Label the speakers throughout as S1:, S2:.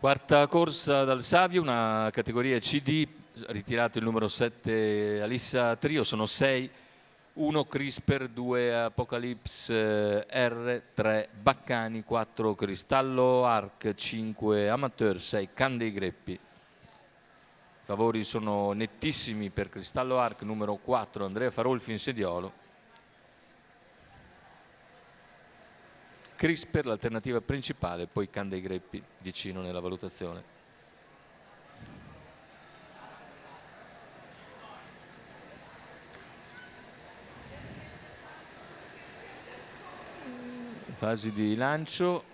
S1: Quarta corsa dal Savio, una categoria CD, ritirato il numero 7 Alissa Trio, sono 6, 1 Crisper, 2 Apocalypse R, 3 Baccani, 4 Cristallo Arc, 5 Amateur, 6 Can dei Greppi. I favori sono nettissimi per Cristallo Arc, numero 4 Andrea Farolfi in sediolo. Crisper l'alternativa principale, poi Can dei Greppi vicino nella valutazione. Fasi di lancio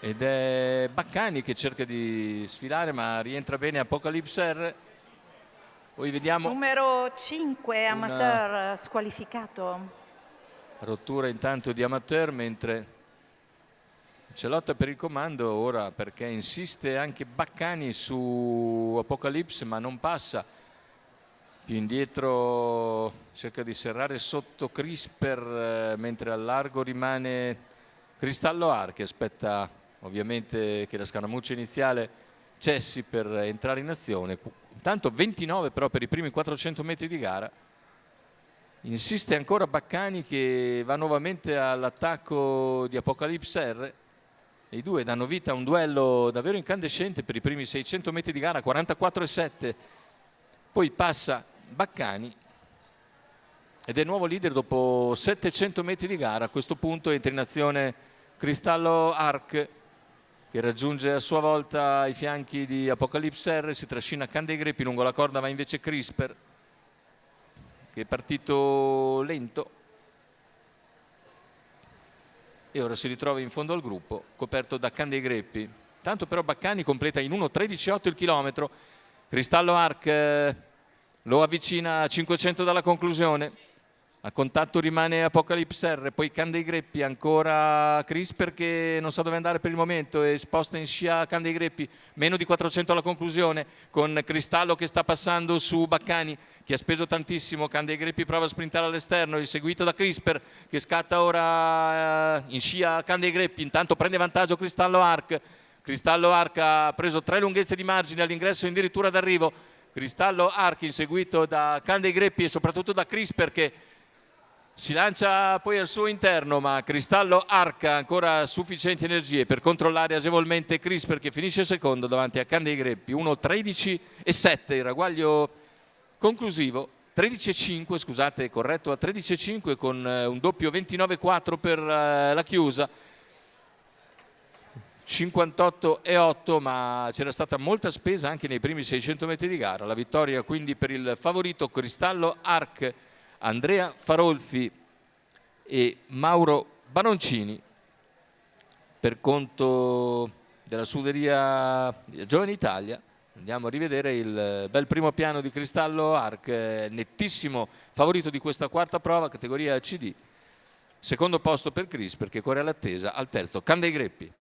S1: ed è Baccani che cerca di sfilare, ma rientra bene Apocalypse R. Poi vediamo
S2: numero 5 Amateur squalificato.
S1: Rottura intanto di Amateur, mentre c'è lotta per il comando ora, perché insiste anche Baccani su Apocalypse ma non passa. Più indietro cerca di serrare sotto Crisper, mentre al largo rimane Cristallo Arc, che aspetta ovviamente che la scaramuccia iniziale cessi per entrare in azione. Intanto 29 però per i primi 400 metri di gara. Insiste ancora Baccani che va nuovamente all'attacco di Apocalypse R. E i due danno vita a un duello davvero incandescente per i primi 600 metri di gara, 44,7. Poi passa Baccani ed è nuovo leader dopo 700 metri di gara. A questo punto entra in azione Cristallo Arc, che raggiunge a sua volta i fianchi di Apocalypse R, si trascina Can dei Greppi, lungo la corda va invece Crisper, che è partito lento e ora si ritrova in fondo al gruppo, coperto da Can dei Greppi. Tanto però Baccani completa in 1:13,8 il chilometro. Cristallo Arc lo avvicina a 500 dalla conclusione. A contatto rimane Apocalypse R, poi Can dei Greppi, ancora Crisper che non sa dove andare per il momento e sposta in scia Can dei Greppi, meno di 400 alla conclusione, con Cristallo che sta passando su Baccani che ha speso tantissimo. Can dei Greppi prova a sprintare all'esterno, il seguito da Crisper che scatta ora in scia Can dei Greppi, intanto prende vantaggio Cristallo Arc. Cristallo Arc ha preso 3 lunghezze di margine all'ingresso addirittura d'arrivo. Cristallo Arc inseguito da Can dei Greppi e soprattutto da Crisper che si lancia poi al suo interno, ma Cristallo Arc ha ancora sufficienti energie per controllare agevolmente Crisper che finisce secondo davanti a Can dei Greppi. 1:13,7 il ragguaglio conclusivo, 13,5 scusate, corretto a 13,5 con un doppio 29,4 per la chiusa. 58,8, ma c'era stata molta spesa anche nei primi 600 metri di gara. La vittoria quindi per il favorito Cristallo Arc, Andrea Farolfi e Mauro Baroncini, per conto della scuderia Giovane Italia. Andiamo a rivedere il bel primo piano di Cristallo Arc, nettissimo favorito di questa quarta prova, categoria CD. Secondo posto per Crisper che corre all'attesa al terzo Can dei Greppi.